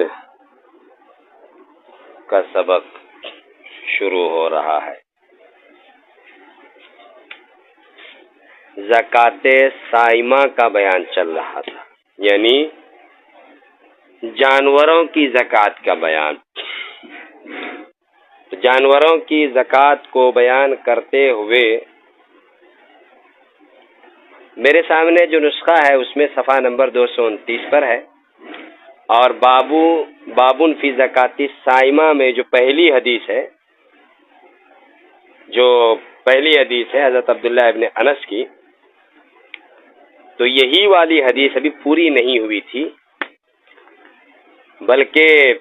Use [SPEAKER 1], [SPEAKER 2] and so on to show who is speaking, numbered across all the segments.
[SPEAKER 1] بعد کا سبق شروع ہو رہا ہے۔ زکوٰۃ صائمہ کا بیان چل رہا تھا، یعنی جانوروں کی زکوٰۃ کا بیان۔ جانوروں کی زکوٰۃ کو بیان کرتے ہوئے میرے سامنے جو نسخہ ہے اس میں صفحہ نمبر 229 پر ہے، اور بابن فی زکوٰۃ الصائمہ میں جو پہلی حدیث ہے، حضرت عبداللہ ابن انس کی، تو یہی والی حدیث ابھی پوری نہیں ہوئی تھی، بلکہ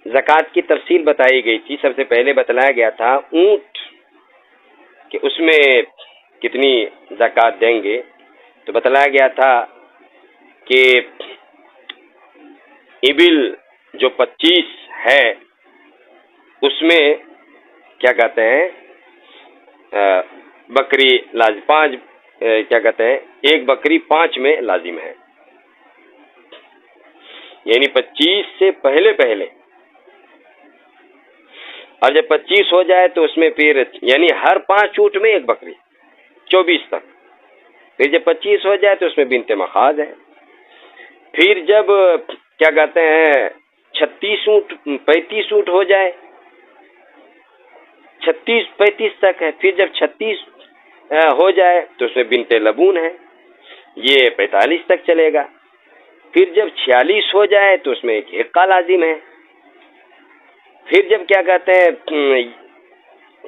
[SPEAKER 1] زکوٰۃ کی تفصیل بتائی گئی تھی۔ سب سے پہلے بتلایا گیا تھا اونٹ کہ اس میں کتنی زکوٰۃ دیں گے، تو بتلایا گیا تھا کہ ابل جو 25 ہے اس میں کیا کہتے ہیں بکری لازم 5 ایک بکری 5 میں لازم ہے، یعنی 25 سے پہلے اور جب 25 ہو جائے تو اس میں پھر یعنی ہر 5 اونٹ میں ایک بکری 24 تک، پھر جب 25 ہو جائے تو اس میں بنت مخاض ہے، پھر جب کیا کہتے ہیں 35 اونٹ ہو جائے، 35 تک ہے، پھر جب 36 ہو جائے تو اس میں بنت لبون ہے، یہ 45 تک چلے گا، پھر جب 46 ہو جائے تو اس میں ایک حقہ لازم ہے، پھر جب کیا کہتے ہیں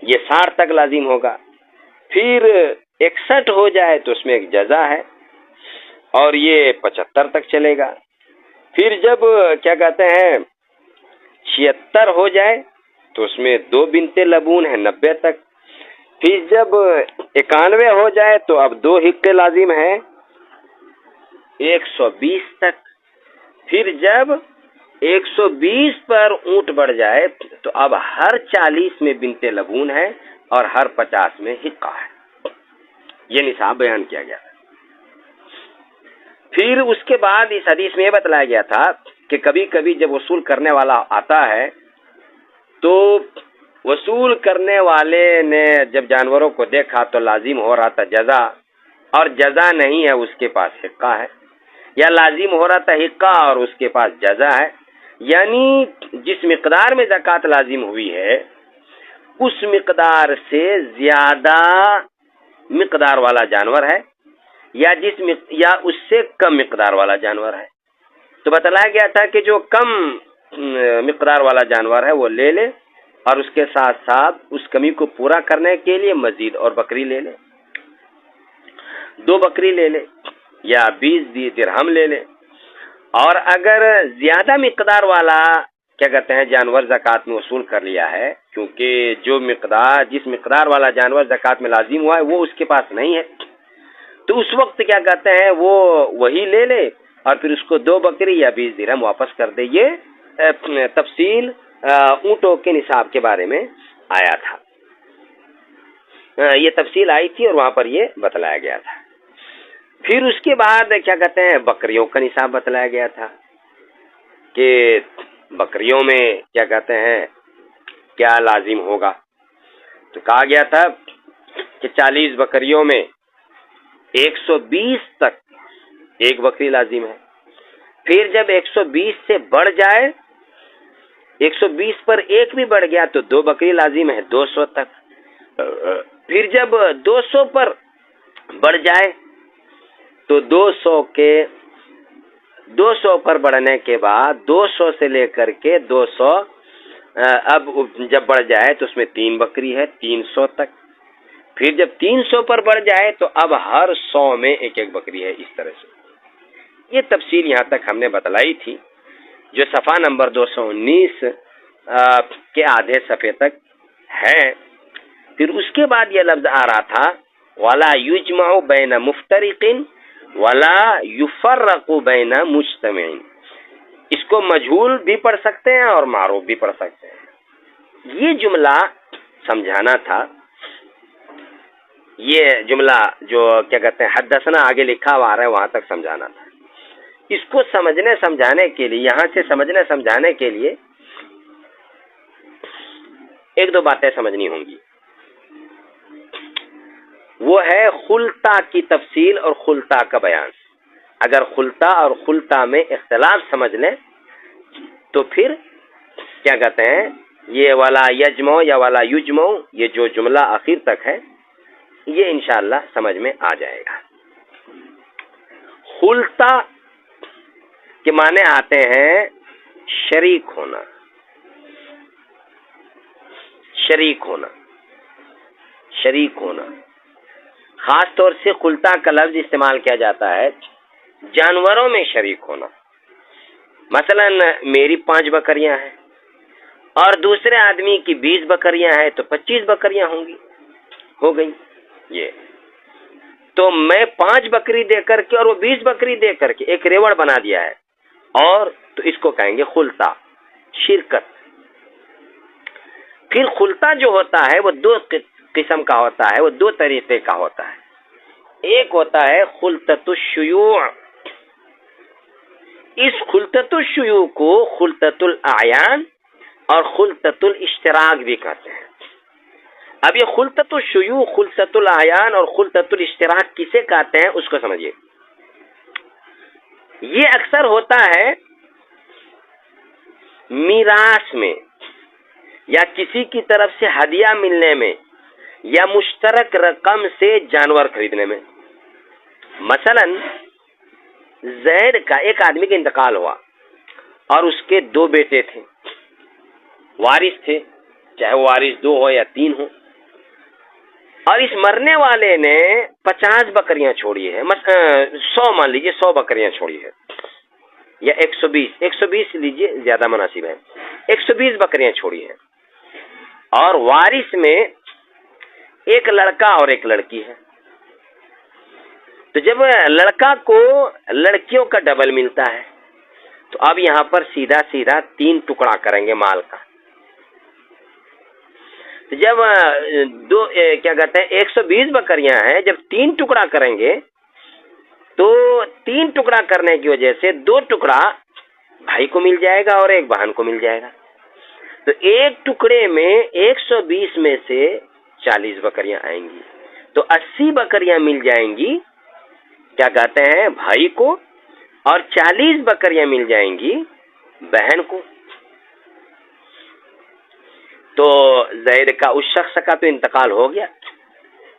[SPEAKER 1] یہ 60 تک لازم ہوگا، پھر 61 ہو جائے تو اس میں ایک جزا ہے، اور یہ 75 تک چلے گا، پھر جب کیا کہتے ہیں 76 ہو جائے تو اس میں 2 بنت لبون ہے 90 تک، پھر جب 91 ہو جائے تو اب 2 حقے لازم ہیں 120 تک، پھر جب 120 پر اونٹ بڑھ جائے تو اب ہر 40 میں بنت لبون ہے اور ہر 50 میں حقہ ہے۔ یہ نصاب بیان کیا گیا۔ پھر اس کے بعد اس حدیث میں یہ بتلایا گیا تھا کہ کبھی کبھی جب وصول کرنے والا آتا ہے تو وصول کرنے والے نے جب جانوروں کو دیکھا تو لازم ہو رہا تھا جزا، اور جزا نہیں ہے، اس کے پاس حقہ ہے، یا لازم ہو رہا تھا حقہ اور اس کے پاس جزا ہے، یعنی جس مقدار میں زکوٰۃ لازم ہوئی ہے اس مقدار سے زیادہ مقدار والا جانور ہے، یا اس سے کم مقدار والا جانور ہے، تو بتلایا گیا تھا کہ جو کم مقدار والا جانور ہے وہ لے لے، اور اس کے ساتھ ساتھ اس کمی کو پورا کرنے کے لیے مزید اور بکری لے لے، 2 بکری لے لے یا 20 درہم لے لے، اور اگر زیادہ مقدار والا کیا کہتے ہیں جانور زکوٰۃ میں وصول کر لیا ہے، کیونکہ جس مقدار والا جانور زکوٰۃ میں لازم ہوا ہے وہ اس کے پاس نہیں ہے، تو اس وقت کیا کہتے ہیں وہ وہی لے لے اور پھر اس کو 2 بکری یا 20 درہم واپس کر دے۔ یہ تفصیل اونٹوں کے نصاب کے بارے میں آیا تھا، یہ تفصیل آئی تھی اور وہاں پر یہ بتلایا گیا تھا۔ پھر اس کے بعد کیا کہتے ہیں بکریوں کا نصاب بتلایا گیا تھا کہ بکریوں میں کیا کہتے ہیں کیا لازم ہوگا، تو کہا گیا تھا کہ 40 بکریوں میں 120 تک ایک بکری لازم ہے، پھر جب 120 سے بڑھ جائے، 120 پر ایک بھی بڑھ گیا تو 2 بکری لازم ہے 200 تک، پھر جب 200 پر بڑھ جائے تو 200 پر بڑھنے کے بعد 200 سے لے کر کے 200 اب جب بڑھ جائے تو اس میں 3 بکری ہے 300 تک، پھر جب 300 پر بڑھ جائے تو اب ہر 100 میں ایک بکری ہے، اس طرح سے یہ تفصیل یہاں تک ہم نے بتلائی تھی، جو صفحہ نمبر 219 کے آدھے صفحے تک ہے۔ پھر اس کے بعد یہ لفظ آ رہا تھا وَلَا يُجْمَعُ بَيْنَ مُفْتَرِقٍ وَلَا يُفَرَّقُ بَيْنَ مُجْتَمِعٍ، اس کو مجہول بھی پڑھ سکتے ہیں اور معروف بھی پڑھ سکتے ہیں۔ یہ جملہ سمجھانا تھا، یہ جملہ جو کیا کہتے ہیں حدثنا آگے لکھا ہوا آ رہا ہے وہاں تک سمجھانا تھا۔ اس کو سمجھنے سمجھانے کے لیے، یہاں سے سمجھنے سمجھانے کے لیے ایک دو باتیں سمجھنی ہوں گی. وہ ہے خلطہ کی تفصیل اور خلطہ کا بیان. اگر خلطہ اور خلطہ میں اختلاف سمجھ لیں تو پھر کیا کہتے ہیں، یہ والا یجمو یا والا یجمو، یہ جو جملہ آخر تک ہے یہ انشاءاللہ سمجھ میں آ جائے گا. خلطہ کے معنی آتے ہیں شریک ہونا، شریک ہونا، شریک ہونا. خاص طور سے خلطہ کا لفظ استعمال کیا جاتا ہے جانوروں میں شریک ہونا. مثلا میری 5 بکریاں ہیں اور دوسرے آدمی کی 20 بکریاں ہیں تو 25 بکریاں ہوں گی، ہو گئی. یہ تو میں 5 بکری دے کر کے اور وہ 20 بکری دے کر کے ایک ریوڑ بنا دیا ہے، اور تو اس کو کہیں گے خلطہ، شرکت. پھر خلطہ جو ہوتا ہے وہ 2 قسم کا ہوتا ہے، وہ 2 طریقے کا ہوتا ہے. ایک ہوتا ہے خلطۃ الشیوع. اس خلطۃ الشیوع کو خلطۃ الاعیان اور خلطۃ الاشتراک بھی کہتے ہیں. اب یہ خلطۃ الشیوع، خلطۃ الاعیان اور خلطۃ الاشتراک کسے کہتے ہیں اس کو سمجھیے. یہ اکثر ہوتا ہے میراث میں یا کسی کی طرف سے ہدیہ ملنے میں یا مشترک رقم سے جانور خریدنے میں. مثلا زید کا، ایک آدمی کا انتقال ہوا اور اس کے 2 بیٹے تھے، وارث تھے، چاہے وہ وارث 2 ہو یا 3 ہو. اور اس مرنے والے نے 50 بکریاں چھوڑی ہے، 100 مان لیجیے، 100 بکریاں چھوڑی ہے، یا 120 لیجیے زیادہ مناسب ہے، 120 بکریاں چھوڑی ہے. اور وارث میں ایک لڑکا اور ایک لڑکی ہے. تو جب لڑکا کو لڑکیوں کا ڈبل ملتا ہے تو اب یہاں پر سیدھا 3 ٹکڑا کریں گے مال کا. تو جب کیا کہتے ہیں 120 بکریاں ہیں، جب 3 ٹکڑا کریں گے تو 3 ٹکڑا کرنے کی وجہ سے 2 ٹکڑا بھائی کو مل جائے گا اور ایک بہن کو مل جائے گا. تو ایک ٹکڑے میں 120 میں سے 40 بکریاں آئیں گی، تو 80 بکریاں مل جائیں گی کیا کہتے ہیں بھائی کو، اور 40 بکریاں مل جائیں گی بہن کو. تو زید کا اس شخص کا تو انتقال ہو گیا،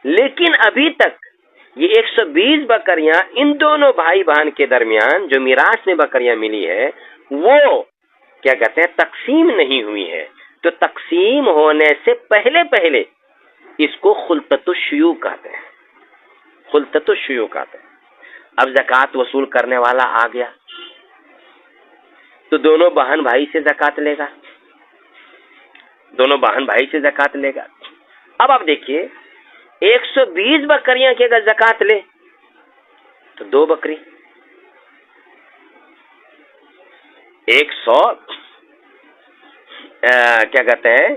[SPEAKER 1] لیکن ابھی تک یہ 120 بکریاں ان دونوں بھائی بہن کے درمیان جو میراث میں بکریاں ملی ہے وہ کیا کہتے ہیں تقسیم نہیں ہوئی ہے. تو تقسیم ہونے سے پہلے اس کو خلطۃ الشیوع کہتے ہیں، خلطۃ الشیوع کہتے ہیں. اب زکوٰۃ وصول کرنے والا آ گیا تو دونوں بہن بھائی سے زکوٰۃ لے گا، دونوں بہن بھائی سے زکوٰۃ لے گا. اب آپ دیکھیے 120 بکریاں کی اگر زکوٰۃ لے تو 2 بکری، 100 کیا کہتے ہیں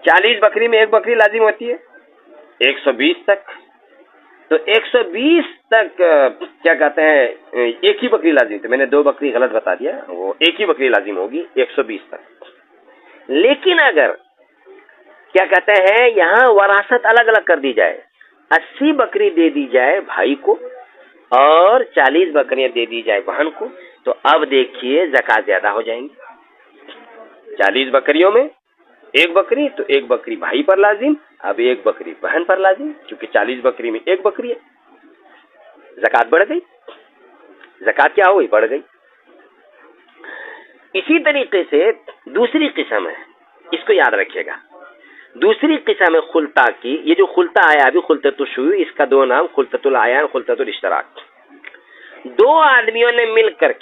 [SPEAKER 1] 40 بکری میں 1 بکری لازم ہوتی ہے 120 تک. تو 120 تک کیا کہتے ہیں ایک ہی بکری لازم تھی، میں نے 2 بکری غلط بتا دیا، وہ ایک ہی بکری لازم ہوگی 120 تک. لیکن اگر کیا کہتے ہیں یہاں وراثت الگ الگ کر دی جائے، 80 بکری دے دی جائے بھائی کو اور 40 بکریاں دے دی جائے بہن کو، تو اب دیکھیے زکوٰۃ زیادہ ہو جائیں گی. 40 بکریوں میں 1 بکری، تو 1 بکری بھائی پر لازم، اب 1 بکری بہن پر لازم، کیونکہ 40 بکری میں 1 بکری ہے. زکوٰۃ بڑھ گئی، زکوٰۃ کیا ہوئی بڑھ گئی. اسی طریقے سے دوسری قسم ہے، اس کو یاد رکھیے گا. دوسری قسم ہے خلطہ کی. یہ جو خلطہ آیا ابھی خلطۃ الشیوع، اس کا 2 نام خلطۃ الاعیان، خلطۃ الاشتراک. 2 آدمیوں نے مل کر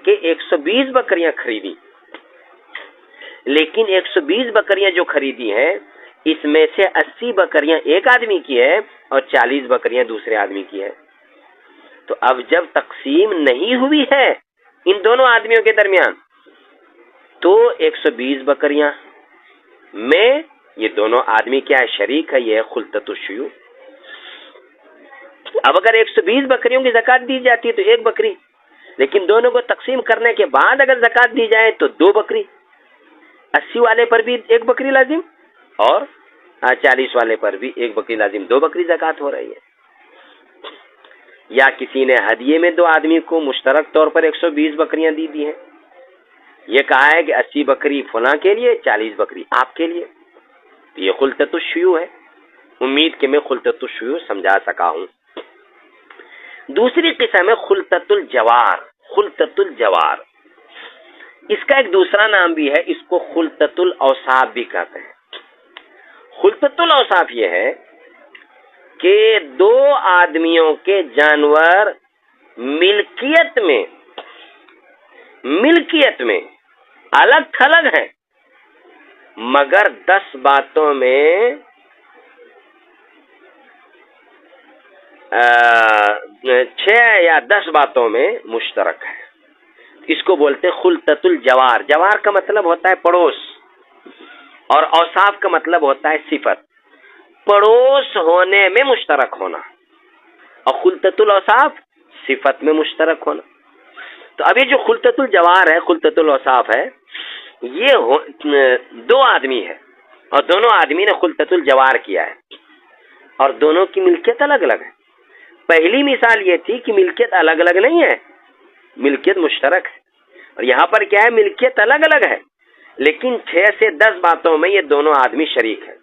[SPEAKER 1] کے 120 بکریاں خریدی، لیکن 120 بکریاں جو خریدی ہیں اس میں سے 80 بکریاں ایک آدمی کی ہے اور 40 بکریاں دوسرے آدمی کی ہے. تو اب جب تقسیم نہیں ہوئی ہے ان دونوں آدمیوں کے درمیان تو 120 بکریاں میں یہ دونوں آدمی کیا ہے شریک ہے، یہ ہے خلطۃ الشیوع. اب اگر 120 بکریوں کی زکوٰۃ دی جاتی ہے تو ایک بکری، لیکن دونوں کو تقسیم کرنے کے بعد اگر زکوٰۃ دی جائے تو 2 بکری، 80 والے پر بھی 1 بکری لازم اور 40 والے پر بھی 1 بکری لازم، 2 بکری زکوٰۃ ہو رہی ہے۔ یا کسی نے ہدیے میں 2 آدمی کو مشترک طور پر 120 بکریاں دی ہیں، یہ کہا ہے کہ 80 بکری فلاں کے لیے، 40 بکری آپ کے لیے، تو یہ خلطۃ الشیوع ہے۔ امید کہ میں خلطۃ الشیوع سمجھا سکا ہوں۔ دوسری قسم ہے خلطۃ الجوار۔ خلطۃ الجوار، اس کا ایک دوسرا نام بھی ہے، اس کو خلطۃ الاوصاف بھی کہتے ہیں۔ خلطۃ الاوصاف یہ ہے کہ 2 آدمیوں کے جانور ملکیت میں الگ تھلگ ہیں، مگر 10 باتوں میں 6 یا 10 باتوں میں مشترک ہے۔ اس کو بولتے ہیں خلطۃ الجوار۔ جوار کا مطلب ہوتا ہے پڑوس، اور اوصاف کا مطلب ہوتا ہے صفت۔ پڑوس ہونے میں مشترک ہونا، اور خلطۃ الاوصاف صفت میں مشترک ہونا۔ تو اب یہ جو خلطۃ الجوار ہے، خلطۃ الاوصاف ہے، یہ 2 آدمی ہے اور دونوں آدمی نے خلطۃ الجوار کیا ہے، اور دونوں کی ملکیت الگ الگ ہے۔ پہلی مثال یہ تھی کہ ملکیت الگ الگ نہیں ہے، ملکیت مشترک ہے، اور یہاں پر کیا ہے، ملکیت الگ الگ ہے لیکن 6 سے 10 باتوں میں یہ دونوں آدمی شریک ہیں۔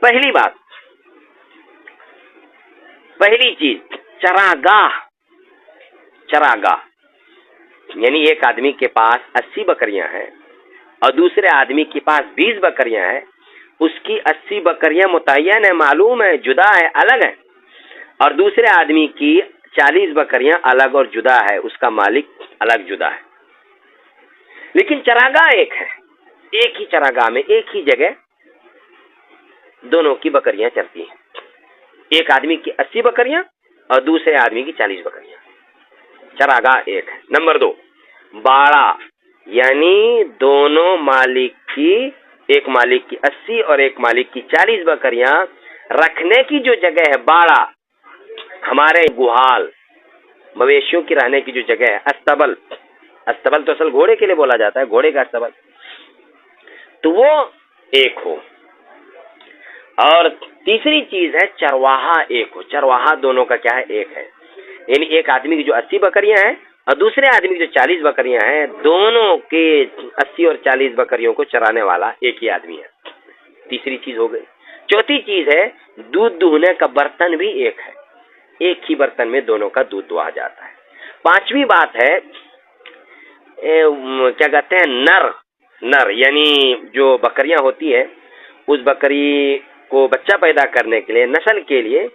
[SPEAKER 1] پہلی بات، پہلی چیز چراگاہ۔ چراگاہ یعنی ایک آدمی کے پاس 80 بکریاں ہیں اور دوسرے آدمی کے پاس 20 بکریاں ہیں، اس کی 80 بکریاں متعین ہے، معلوم ہے، جدا ہے، الگ ہے، اور دوسرے آدمی کی 40 بکریاں الگ اور جدا ہے، اس کا مالک الگ جدا ہے، لیکن چراگاہ ایک ہے۔ ایک ہی چراگاہ میں ایک ہی جگہ دونوں کی بکریاں چرتی ہیں، ایک آدمی کی 80 بکریاں اور دوسرے آدمی کی 40 بکریاں، چراگاہ ایک ہے۔ نمبر 2، باڑہ، یعنی دونوں مالک کی، ایک مالک کی 80 اور ایک مالک کی 40 بکریاں رکھنے کی جو جگہ ہے، باڑہ ہمارے گوہال، مویشیوں کی رہنے کی جو جگہ ہے، استبل، استبل تو اصل گھوڑے کے لیے بولا جاتا ہے، گھوڑے کا استبل، تو وہ ایک ہو۔ اور تیسری چیز ہے چرواہا ایک ہو۔ چرواہا دونوں کا کیا ہے، ایک ہے، یعنی ایک آدمی کی جو 80 بکریاں ہیں اور دوسرے آدمی کی جو 40 بکریاں ہیں، دونوں کے 80 اور 40 بکریوں کو چرانے والا ایک ہی آدمی ہے۔ تیسری چیز ہو گئی۔ چوتھی چیز ہے دودھ دہنے کا برتن بھی ایک ہے، ایک ہی برتن میں دونوں کا دودھ دہا جاتا ہے۔ پانچویں بات ہے کیا کہتے ہیں، نر، یعنی جو بکریاں ہوتی ہیں، اس بکری کو بچہ پیدا کرنے کے لیے، نسل کے لیے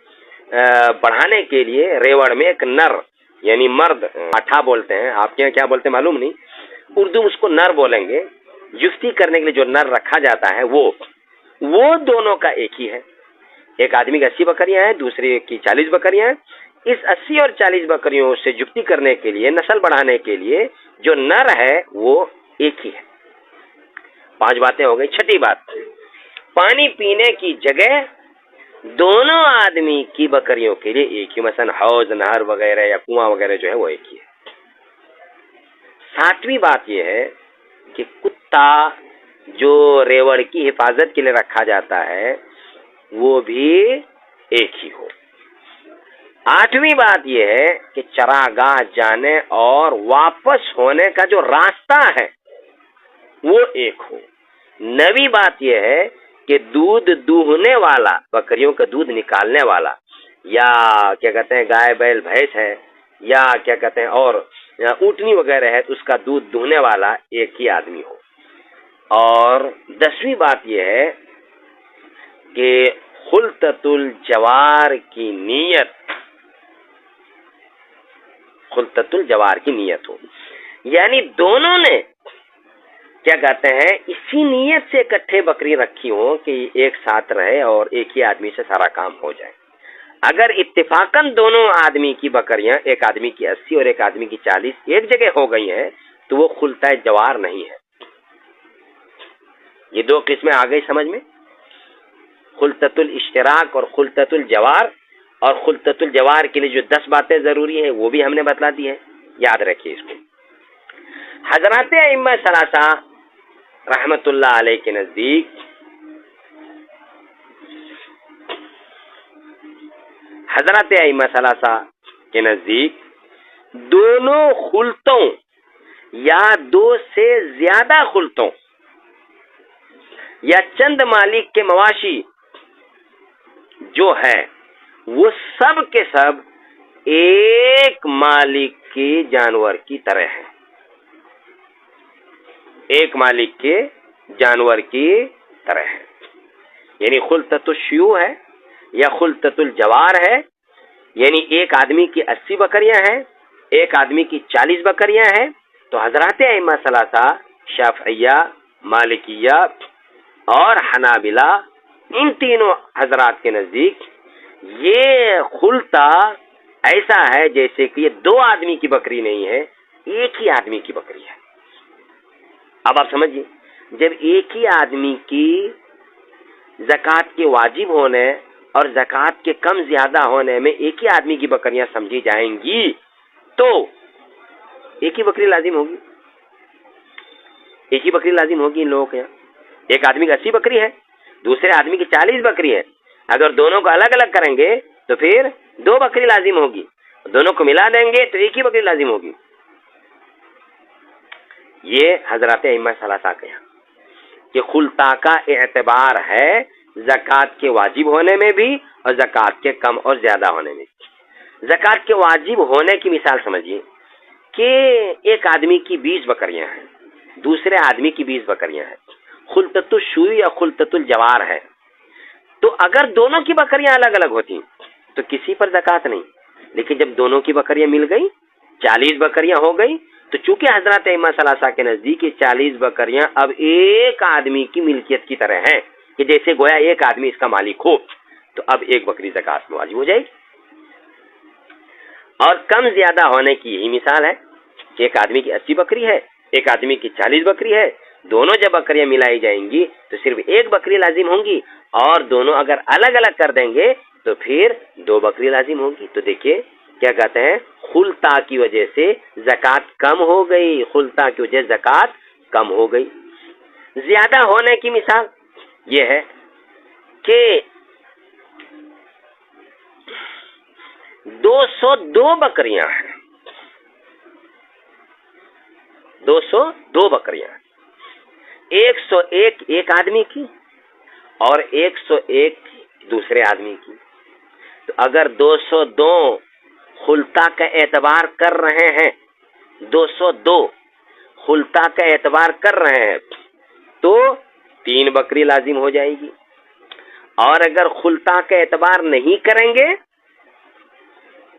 [SPEAKER 1] بڑھانے کے لیے ریوڑ میں ایک نر یعنی مرد، آٹھا بولتے ہیں، آپ کے یہاں کیا بولتے ہیں معلوم نہیں، اردو اس کو نر بولیں گے، جفتی کرنے کے لیے جو نر رکھا جاتا ہے وہ دونوں کا ایک ہی ہے۔ ایک آدمی کی 80 بکریاں ہیں، دوسرے کی 40 بکریاں ہیں، اس 80 اور 40 بکریوں سے جفتی کرنے کے لیے، نسل بڑھانے کے لیے جو نر ہے وہ ایک ہی ہے۔ 5 باتیں ہو گئی۔ چھٹی بات، پانی پینے کی جگہ دونوں آدمی کی بکریوں کے لیے ایک ہی، مثلا حوض، نہر وغیرہ یا کنواں وغیرہ جو ہے وہ ایک ہی ہے۔ 7ویں بات یہ ہے کہ کتا جو ریوڑ کی حفاظت کے لیے رکھا جاتا ہے وہ بھی ایک ہی ہو۔ 8ویں بات یہ ہے کہ چراگاہ جانے اور واپس ہونے کا جو راستہ ہے وہ ایک ہو۔ 9ویں بات یہ ہے کہ دودھ دوہنے والا، بکریوں کا دودھ نکالنے والا، یا کیا کہتے ہیں گائے بیل بھینس ہے، یا کیا کہتے ہیں اور اونٹنی وغیرہ ہے، تو اس کا دودھ دوہنے والا ایک ہی آدمی ہو۔ اور 10ویں بات یہ ہے کہ خلطۃ الجوار کی نیت، خلطۃ الجوار کی نیت ہو، یعنی دونوں نے کیا کہتے ہیں اسی نیت سے اکٹھے بکری رکھی ہو کہ ایک ساتھ رہے اور ایک ہی آدمی سے سارا کام ہو جائے۔ اگر اتفاقاً دونوں آدمی کی بکریاں، ایک آدمی کی 80 اور ایک آدمی کی 40 ایک جگہ ہو گئی ہیں تو وہ خلطۂ جوار نہیں ہے۔ یہ 2 قسمیں آ گئی سمجھ میں، خلطۃ الاشتراک اور خلطۃ الجوار، اور خلطۃ الجوار کے لیے جو 10 باتیں ضروری ہیں وہ بھی ہم نے بتلا دی ہے، یاد رکھیے اس کو۔ حضرات ائمہ ثلاثہ رحمت اللہ علیہ کے نزدیک دونوں خلطوں یا 2 سے زیادہ خلطوں یا چند مالک کے مواشی جو ہے وہ سب کے سب ایک مالک کے جانور کی طرح ہیں، ایک مالک کے جانور کی طرح ہیں۔ یعنی خلطۃ الشیوع ہے یا خلطۃ الجوار ہے، یعنی ایک آدمی کی 80 بکریاں ہیں، ایک آدمی کی 40 بکریاں ہیں، تو حضرات ائمہ ثلاثہ شافعیہ، مالکیہ اور حنابلہ، ان تینوں حضرات کے نزدیک یہ خلطہ ایسا ہے جیسے کہ یہ 2 آدمی کی بکری نہیں ہے، ایک ہی آدمی کی بکری ہے۔ اب آپ سمجھیے، جب ایک ہی آدمی کی زکوٰۃ کے واجب ہونے اور زکوٰۃ کے کم زیادہ ہونے میں ایک ہی آدمی کی بکریاں سمجھی جائیں گی تو ایک ہی بکری لازم ہوگی، ایک ہی بکری لازم ہوگی ان لوگوں کے یہاں۔ ایک آدمی کی 80 بکری ہے، دوسرے آدمی کی 40 بکری ہے، اگر دونوں کو الگ الگ کریں گے تو پھر 2 بکری لازم ہوگی، دونوں کو ملا دیں گے تو ایک ہی بکری لازم ہوگی۔ یہ حضرات ائمہ ثلاثہ کے یہاں کہ خلطہ کا اعتبار ہے زکوٰۃ کے واجب ہونے میں بھی اور زکوٰۃ کے کم اور زیادہ ہونے میں بھی۔ زکوٰۃ کے واجب ہونے کی مثال سمجھیے کہ ایک آدمی کی 20 بکریاں ہیں، دوسرے آدمی کی 20 بکریاں ہیں، خلطۃ الشیوع یا خلطۃ الجوار ہے، تو اگر دونوں کی بکریاں الگ الگ ہوتی تو کسی پر زکوٰۃ نہیں، لیکن جب دونوں کی بکریاں مل گئی، 40 بکریاں ہو گئی، تو چونکہ حضرات ائمہ ثلاثہ کے نزدیک یہ 40 بکریاں اب ایک آدمی کی ملکیت کی طرح ہیں کہ جیسے گویا ایک آدمی اس کا مالک ہو، تو اب ایک بکری زکوٰۃ میں واجب ہو جائے گی۔ اور کم زیادہ ہونے کی یہی مثال ہے کہ ایک آدمی کی 80 بکری ہے، ایک آدمی کی 40 بکری ہے، دونوں جب بکریاں ملائی جائیں گی تو صرف ایک بکری لازم ہوں گی، اور دونوں اگر الگ الگ کر دیں گے تو پھر 2 بکری لازم ہوگی۔ تو دیکھیے کیا کہتے ہیں، خلطہ کی وجہ سے زکوٰۃ کم ہو گئی، خلطہ کی وجہ سے زکوٰۃ کم ہو گئی۔ زیادہ ہونے کی مثال یہ ہے کہ 202 بکریاں ہیں، 202 بکریاں ہیں، 101 ایک آدمی کی اور 101 دوسرے آدمی کی، تو اگر 202 خلطہ کا اعتبار کر رہے ہیں، 202 خلطہ کا اعتبار کر رہے ہیں تو 3 بکری لازم ہو جائے گی، اور اگر خلطہ کا اعتبار نہیں کریں گے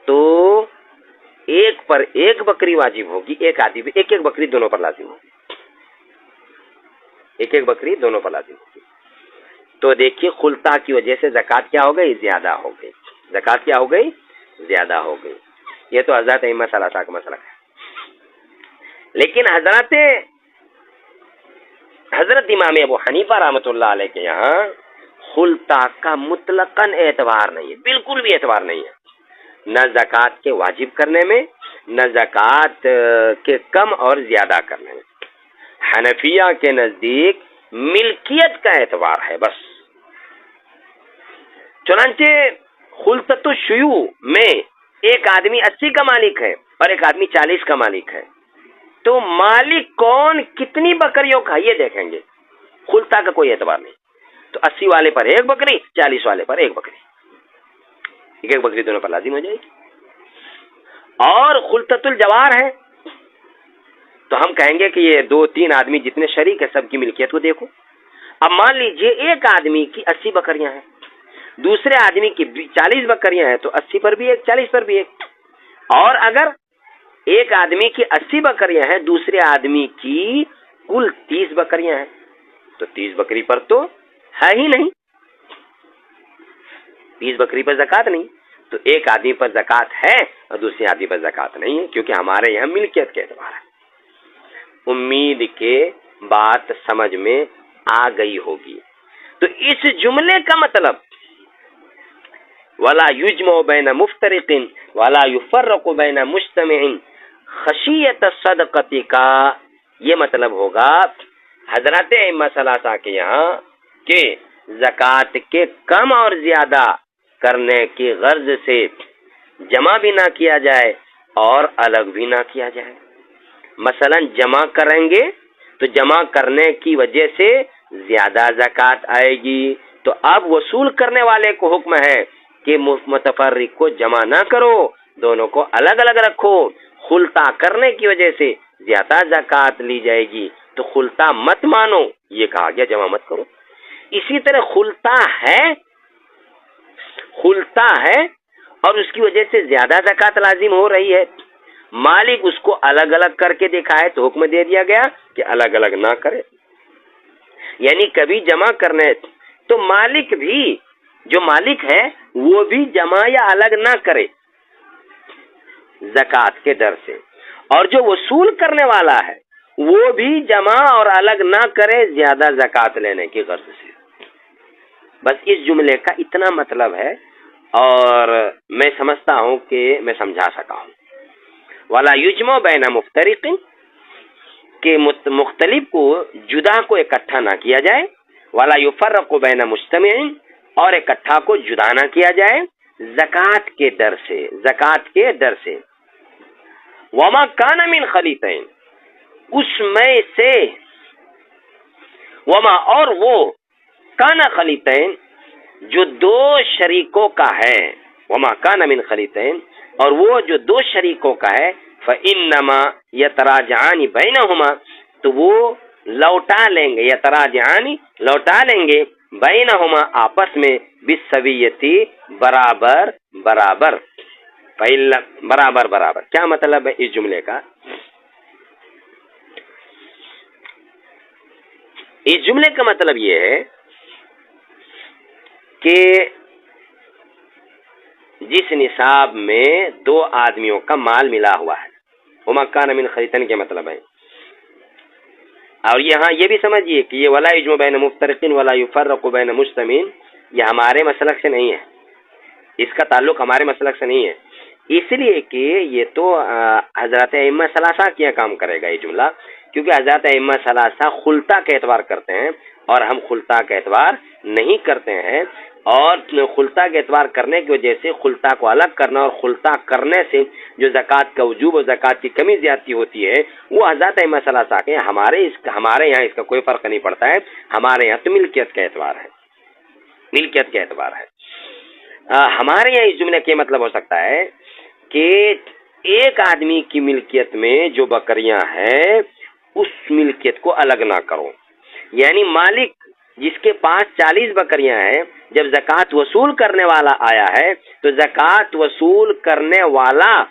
[SPEAKER 1] تو ایک پر ایک بکری واجب ہوگی، ایک آدمی پہ ایک ایک بکری دونوں پر لازم ہوگی، ایک ایک بکری دونوں پر لازم ہوگی۔ تو دیکھیے خلطہ کی وجہ سے زکوٰۃ کیا ہو گئی، زیادہ ہو گئی، زکوٰۃ کیا ہو گئی، زیادہ ہو گئی۔ یہ تو حضرت ائمہ ثلاثہ کا مسئلہ ہے۔ لیکن حضرت امام ابو حنیفہ رحمۃ اللہ علیہ کے یہاں خلطہ کا مطلقاً اعتبار نہیں ہے، بالکل بھی اعتبار نہیں ہے، نہ زکوٰۃ کے واجب کرنے میں، نہ زکوٰۃ کے کم اور زیادہ کرنے میں۔ حنفیہ کے نزدیک ملکیت کا اعتبار ہے بس۔ چنانچہ خلطۃ الشیوع میں ایک آدمی 80 کا مالک ہے اور ایک آدمی 40 کا مالک ہے، تو مالک کون کتنی بکریوں کا یہ دیکھیں گے، خلطہ کا کوئی اعتبار نہیں۔ تو 80 والے پر ایک بکری، 40 والے پر ایک بکری، ایک ایک بکری دونوں پر لازم ہو جائے گی۔ اور خلطۃ الجوار ہے تو ہم کہیں گے کہ یہ 2-3 آدمی جتنے شریک ہیں سب کی ملکیت کو دیکھو۔ اب مان لیجئے ایک آدمی کی 80 بکریاں ہیں، دوسرے آدمی کی 40 بکریاں ہیں، تو 80 پر بھی ایک، 40 پر بھی ایک۔ اور اگر ایک آدمی کی 80 بکریاں ہیں، دوسرے آدمی کی کل 30 بکریاں ہیں، تو 30 بکری پر تو ہے ہی نہیں، 30 بکری پر زکوٰۃ نہیں، تو ایک آدمی پر زکوٰۃ ہے اور دوسرے آدمی پر زکوٰۃ نہیں ہے، کیونکہ ہمارے یہاں ملکیت کے اعتبار ہے۔ امید کے بات سمجھ میں آ گئی ہوگی۔ تو اس جملے کا مطلب ولا یجمع بین مفترق ولا یفرق بین مجتمع خشیت الصدقۃ کا یہ مطلب ہوگا حضرات ائمہ ثلاثہ کے یہاں کہ زکوٰۃ کے کم اور زیادہ کرنے کی غرض سے جمع بھی نہ کیا جائے اور الگ بھی نہ کیا جائے. مثلا جمع کریں گے تو جمع کرنے کی وجہ سے زیادہ زکوٰۃ آئے گی، تو اب وصول کرنے والے کو حکم ہے کہ متفرق کو جمع نہ کرو، دونوں کو الگ الگ رکھو. خلطہ کرنے کی وجہ سے زیادہ زکوٰۃ لی جائے گی تو خلطہ مت مانو، یہ کہا گیا جمع مت کرو. اسی طرح خلطہ ہے اور اس کی وجہ سے زیادہ زکوٰۃ لازم ہو رہی ہے، مالک اس کو الگ الگ کر کے دکھائے تو حکم دے دیا گیا کہ الگ الگ نہ کرے. یعنی کبھی جمع کرنے تو مالک بھی، جو مالک ہے وہ بھی جمع یا الگ نہ کرے زکوٰۃ کے ڈر سے، اور جو وصول کرنے والا ہے وہ بھی جمع اور الگ نہ کرے زیادہ زکوٰۃ لینے کی غرض سے. بس اس جملے کا اتنا مطلب ہے اور میں سمجھتا ہوں کہ میں سمجھا سکا ہوں. ولا یجمع بین مفترق کہ مختلف کو جدا کو اکٹھا نہ کیا جائے، ولا یفرق بین مجتمع اور اکٹھا کو جدا نہ کیا جائے زکوٰۃ کے ڈر سے. وما کان من خلیطین اس میں سے، وما اور وہ، کانا خلیطین جو دو شریکوں کا ہے، وما کان من خلیطین اور وہ جو دو شریکوں کا ہے، فإنما یتراجعان بینہما تو وہ لوٹا لیں گے، یتراجعان لوٹا لیں گے، بینہما آپس میں، بالسویتی برابر برابر. برابر برابر کیا مطلب ہے اس جملے کا؟ اس جملے کا مطلب یہ ہے کہ جس نصاب میں دو آدمیوں کا مال ملا ہوا ہے، وما کان من خلیطین کے مطلب ہے. اور یہاں یہ بھی سمجھیے کہ یہ ولا یجمع بین مفترق ولا یفرق بین مجتمع یہ ہمارے مسلک سے نہیں ہے، اس کا تعلق ہمارے مسلک سے نہیں ہے، اس لیے کہ یہ تو حضرات ائمہ ثلاثہ کیا کام کرے گا یہ جملہ، کیونکہ حضرات ائمہ ثلاثہ خلطہ کا اعتبار کرتے ہیں اور ہم خلطہ کا اعتبار نہیں کرتے ہیں. اور خلطہ کے اعتبار کرنے کی وجہ سے خلطہ کو الگ کرنا اور خلطہ کرنے سے جو زکوٰۃ کا وجوب اور زکوٰۃ کی کمی زیادتی ہوتی ہے وہ حضرات ائمہ ثلاثہ کے، ہمارے یہاں اس کا کوئی فرق نہیں پڑتا ہے. ہمارے یہاں تو ملکیت کا اعتبار ہے. ہمارے یہاں اس جملے کا مطلب ہو سکتا ہے کہ ایک آدمی کی ملکیت میں جو بکریاں ہیں اس ملکیت کو الگ نہ کرو. یعنی مالک جس کے پاس 40 بکریاں ہیں، جب زکوٰۃ وصول کرنے والا آیا ہے تو زکوٰۃ وصول کرنے والا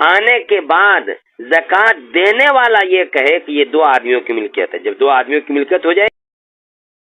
[SPEAKER 1] آنے کے بعد زکوٰۃ دینے والا یہ کہے کہ یہ دو آدمیوں کی ملکیت ہے. جب دو آدمیوں کی ملکیت ہو جائے